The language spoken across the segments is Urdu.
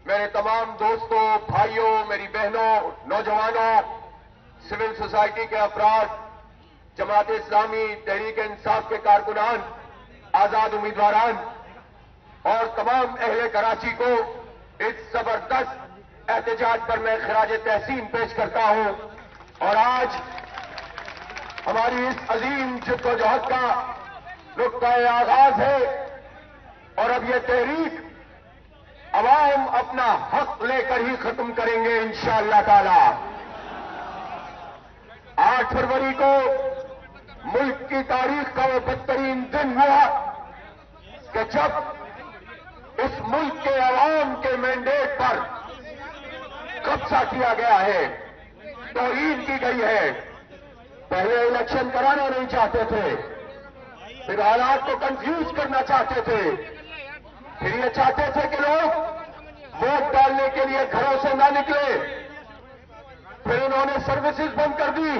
میرے تمام دوستوں، بھائیوں، میری بہنوں، نوجوانوں، سول سوسائٹی کے افراد، جماعت اسلامی، تحریک انصاف کے کارکنان، آزاد امیدواران اور تمام اہل کراچی کو اس زبردست احتجاج پر میں خراج تحسین پیش کرتا ہوں۔ اور آج ہماری اس عظیم جدوجہد کا نقطۂ آغاز ہے اور اب یہ تحریک عوام اپنا حق لے کر ہی ختم کریں گے انشاءاللہ تعالی۔ 8 فروری کو ملک کی تاریخ کا وہ بدترین دن ہوا کہ جب اس ملک کے عوام کے مینڈیٹ پر قبضہ کیا گیا ہے، توہین کی گئی ہے۔ پہلے الیکشن کرانا نہیں چاہتے تھے، پھر حالات کو کنفیوز کرنا چاہتے تھے، پھر یہ چاہتے تھے کہ لوگ ووٹ ڈالنے کے لیے گھروں سے نہ نکلے، پھر انہوں نے سروسز بند کر دی،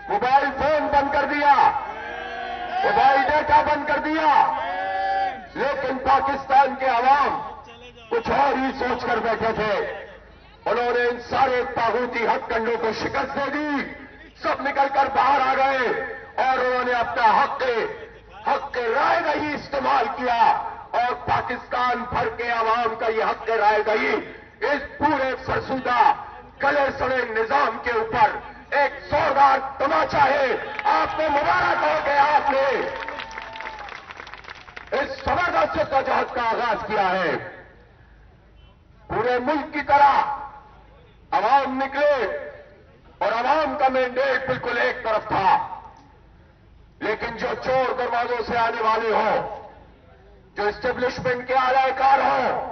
موبائل فون بند کر دیا، موبائل ڈیٹا بند کر دیا۔ لیکن پاکستان کے عوام کچھ اور ہی سوچ کر بیٹھے تھے۔ انہوں نے ان سارے طاغوتی ہتھ کنڈوں کو شکست دے دی، سب نکل کر باہر آ گئے اور انہوں نے اپنا حق رائے دہی استعمال کیا، اور پاکستان بھر کے عوام کا یہ حق رائے دہی اس پورے فرسودہ گلے سڑے نظام کے اوپر ایک زوردار تماچا ہے۔ آپ کو مبارک ہو کہ آپ نے اس زبردست جدوجہد کا آغاز کیا ہے۔ پورے ملک کی طرح عوام نکلے اور عوام کا مینڈیٹ بالکل ایک طرف تھا، لیکن جو چور دروازوں سے آنے والے ہوں، جو اسٹیبلشمنٹ کے اعلی کار ہوں،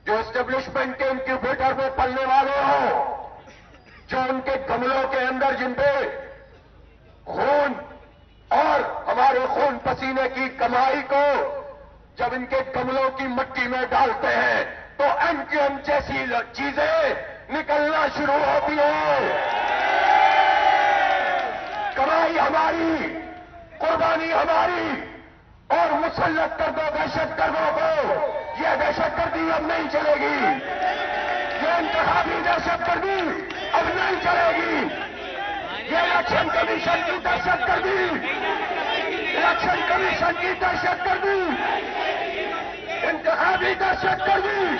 جو اسٹیبلشمنٹ کے انکیوبیٹر میں پلنے والے ہوں، جو ان کے گملوں کے اندر جن پہ خون اور ہمارے خون پسینے کی کمائی کو جب ان کے گملوں کی مٹی میں ڈالتے ہیں تو ایم جیسی چیزیں نکلنا شروع ہوتی ہیں۔ کمائی ہماری، قربانی ہماری، اور مسلط کر دو دہشت گردوں کو۔ یہ دہشت گردی اب نہیں چلے گی، یہ انتخابی دہشت گردی اب نہیں چلے گی، یہ الیکشن کمیشن کی دہشت گردی، الیکشن کمیشن کی دہشت گردی، انتخابی دہشت گردی،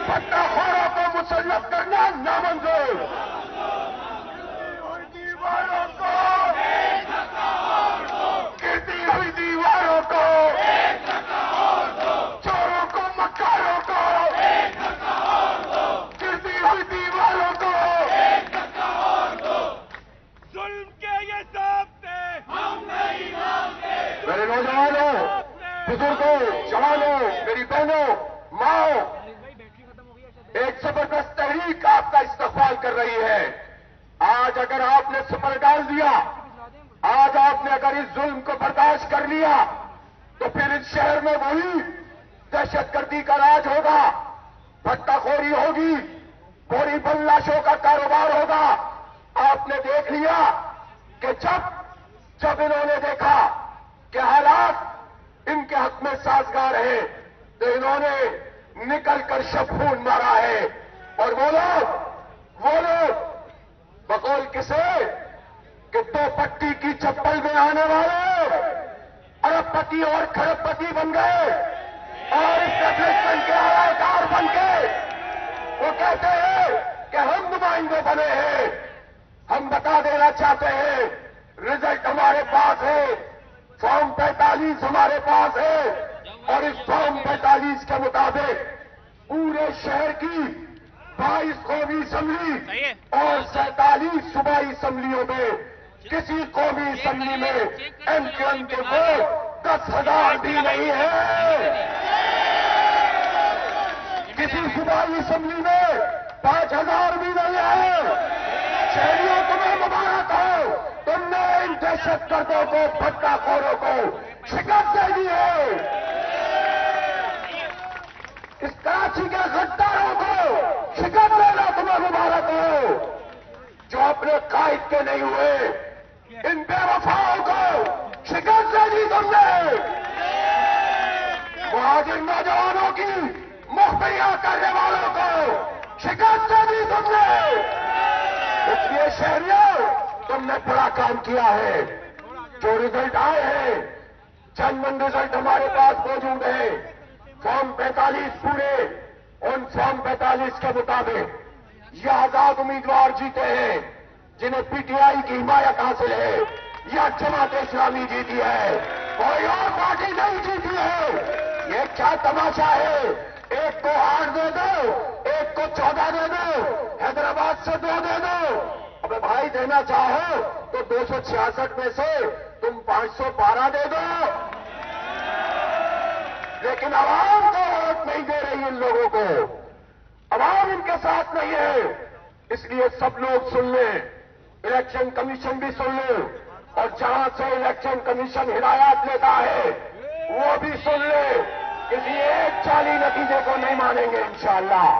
پٹا خوروں کو مسلط کرنا نامنظور۔ دیواروں کو، گرتی ہوئی دیواروں کو، چوروں کو، مکاروں کو، گرتی ہوئی دیواروں کو، ظلم کے یہ ضابطے ہم نہیں مانتے۔ میرے نوجوانوں، بزرگوں، جوانوں، میری بہنوں، ماؤں، ایک زبردست تحریک آپ کا استقبال کر رہی ہے۔ آج اگر آپ نے سپر ڈال دیا، آج آپ نے اگر اس ظلم کو برداشت کر لیا تو پھر اس شہر میں وہی دہشت گردی کا راج ہوگا، بھٹا خوری ہوگی، بوری بم لاشوں کا کاروبار ہوگا۔ آپ نے دیکھ لیا کہ جب انہوں نے دیکھا کہ حالات ان کے حق میں سازگار ہیں تو انہوں نے نکل کر شبخون مارا ہے۔ اور وہ لوگ بقول کسے کہ 2 پٹی کی چپل میں آنے والے ارب پتی اور کھرب پتی بن گئے اور اسٹیبلشمنٹ کے اعلی کار بن کے وہ کہتے ہیں کہ ہم نمائندے بنے ہیں۔ ہم بتا دینا چاہتے ہیں، رزلٹ ہمارے پاس ہے، فارم 45 ہمارے پاس ہے، اور اس فارم 45 کے مطابق پورے شہر کی 22 قومی اسمبلی اور 47 صوبائی اسمبلیوں میں کسی قومی اسمبلی میں ایم کیو ایم کے ووٹ 10,000 بھی نہیں ہے، کسی صوبائی اسمبلی میں 5,000 بھی نہیں ہے۔ شہریوں تمہیں مبارک ہو، تم نے ان دہشت گردوں کو، بھٹا خوروں کو شکست دے دی ہے۔ اس کراچی کے غداروں کو شکست دینا تمہیں مبارک ہو، جو اپنے قائد کے نہیں ہوئے، ان بے وفاؤں کو شکست دے دی تم نے۔ مہاجر نوجوانوں کی مخبری چوریاں کرنے والوں کو شکست دے دی تم نے. اس لیے شہریوں تم نے بڑا کام کیا ہے. جو رزلٹ آئے ہیں چند من رزلٹ ہمارے پاس موجود ہے. فارم 45 پورے ان فارم 45 کے مطابق یہ آزاد امیدوار جیتے ہیں جنہیں پی ٹی آئی کی حمایت حاصل ہے یا جماعت اسلامی جیتی ہے. کوئی اور پارٹی نہیں جیتی ہے. یہ کیا تماشا ہے؟ ایک کو 8 دے دو, ایک کو 14 دے دو, حیدرآباد سے 2 دے دو. ابے بھائی دینا چاہو تو 266 میں سے تم 512 دے دو. لیکن عوام کو ووٹ نہیں دے رہی ان لوگوں کو. عوام ان کے ساتھ نہیں ہے. اس لیے سب لوگ سن لیں, الیکشن کمیشن بھی سن لیں, اور جہاں سے الیکشن کمیشن ہدایات لیتا ہے وہ بھی سن لے. کسی ایک جعلی نتیجے کو نہیں مانیں گے انشاءاللہ.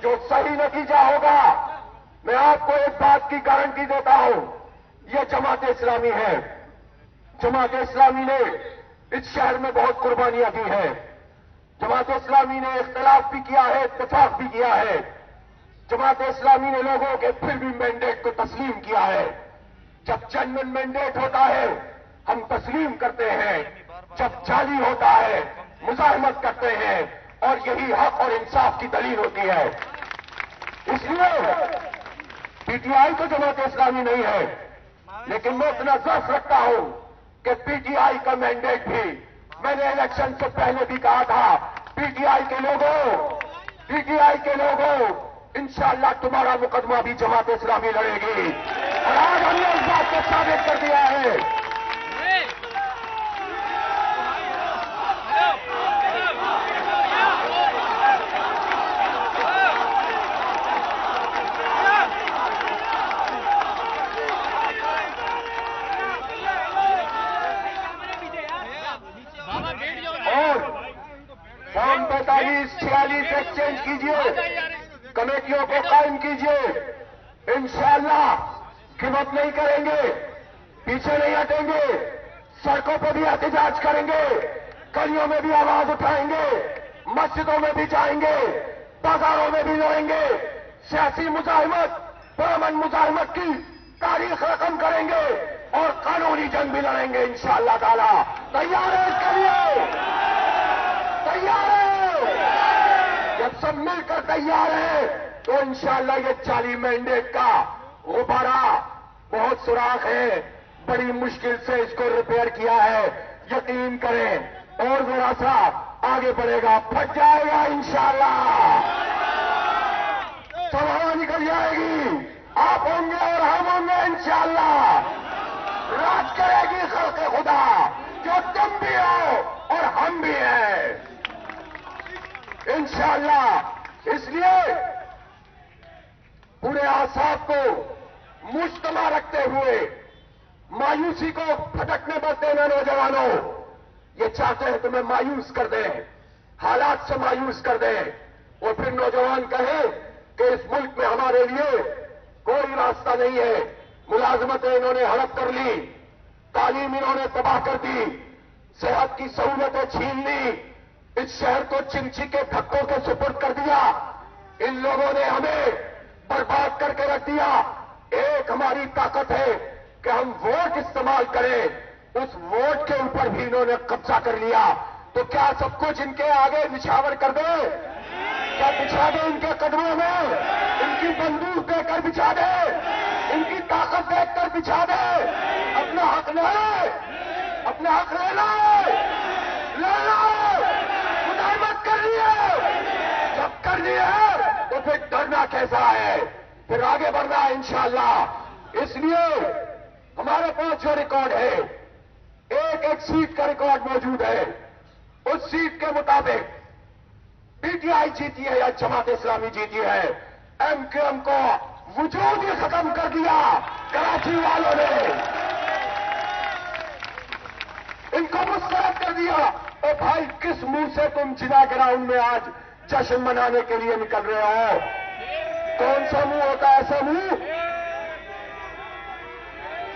جو صحیح نتیجہ ہوگا, میں آپ کو ایک بات کی گارنٹی دیتا ہوں, یہ جماعت اسلامی ہے. جماعت اسلامی نے اس شہر میں بہت قربانیاں دی ہیں. جماعت اسلامی نے اختلاف بھی کیا ہے, اتفاق بھی کیا ہے. جماعت اسلامی نے لوگوں کے پھر بھی مینڈیٹ کو تسلیم کیا ہے. جب جنرل مینڈیٹ ہوتا ہے ہم تسلیم کرتے ہیں, جب جعلی ہوتا ہے مزاحمت کرتے ہیں, اور یہی حق اور انصاف کی دلیل ہوتی ہے. اس لیے پی ٹی آئی تو جماعت اسلامی نہیں ہے, لیکن میں اتنا ضعف رکھتا ہوں کہ پی ٹی آئی کا مینڈیٹ بھی, میں نے الیکشن سے پہلے بھی کہا تھا, پی ٹی آئی کے لوگوں انشاءاللہ تمہارا مقدمہ بھی جماعت اسلامی لڑے گی. اور آج ہم نے اس بات کو ثابت کر دیا ہے. اور فارم 45-46 ایکسچینج کیجئے, کمیٹیوں کو قائم کیجئے. انشاءاللہ گیو اپ نہیں کریں گے, پیچھے نہیں ہٹیں گے. سڑکوں پہ بھی احتجاج کریں گے, گلیوں میں بھی آواز اٹھائیں گے, مسجدوں میں بھی جائیں گے, بازاروں میں بھی لڑیں گے. سیاسی مزاحمت, پرامن مزاحمت کی تاریخ رقم کریں گے, اور قانونی جنگ بھی لڑیں گے انشاءاللہ تعالی. تیار ہے اس کے لیے؟ تیار ہے؟ جب سب مل کر تیار ہیں تو انشاءاللہ یہ 40 مینڈیٹ کا غبارہ بہت سوراخ ہے, بڑی مشکل سے اس کو ریپیئر کیا ہے. یقین کریں, اور ذرا سا آگے بڑھے گا, پھٹ جائے گا انشاءاللہ. سب ہوا نکل جائے گی, آپ ہوں گے اور ہم ہوں گے انشاءاللہ. راج کرے گی خلق خدا, جو تم بھی ہو اور ہم بھی ہیں انشاءاللہ. اس لیے پورے اعصاب کو مجتمع رکھتے ہوئے مایوسی کو پھٹکنے مت دینا. نوجوانوں, یہ چاہتے ہیں تمہیں مایوس کر دیں, حالات سے مایوس کر دیں, اور پھر نوجوان کہیں کہ اس ملک میں ہمارے لیے کوئی راستہ نہیں ہے. ملازمتیں انہوں نے ہڑپ کر لی, تعلیم انہوں نے تباہ کر دی, صحت کی سہولتیں چھین لی, اس شہر کو چنچی کے دھکوں کے سپرد کر دیا. ان لوگوں نے ہمیں برباد کر کے رکھ دیا. ایک ہماری طاقت ہے کہ ہم ووٹ استعمال کریں, اس ووٹ کے اوپر بھی انہوں نے قبضہ کر لیا. تو کیا سب کچھ ان کے آگے نچھاور کر دیں؟ کیا بچھا دیں ان کے قدموں میں؟ ان کی بندوق دے کر بچھا دیں, ان کی طاقت دیکھ کر بچھا دیں. اپنا حق لے لے, اپنا حق لے لے, لے لو. مزاحمت کر لیے, جب کر لیے تو پھر ڈرنا کیسا ہے, پھر آگے بڑھنا ہے انشاءاللہ. اس لیے ہمارے پاس جو ریکارڈ ہے, ایک ایک سیٹ کا ریکارڈ موجود ہے. اس سیٹ کے مطابق پی ٹی آئی جیتی ہے یا جماعت اسلامی جیتی ہے. ایم کیو ایم کو وجود ہی ختم کر دیا کراچی والوں نے, ان کو مسترد کر دیا. اے بھائی, کس منہ سے تم جنا گراؤنڈ میں آج جشن منانے کے لیے نکل رہے ہو؟ کون سا منہ ہوتا ہے ایسا منہ؟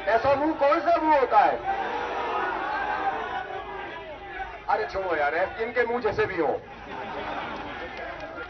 ایسا منہ کون سا منہ ہوتا ہے؟ ارے چھوڑو یار, ان کے منہ جیسے بھی ہو.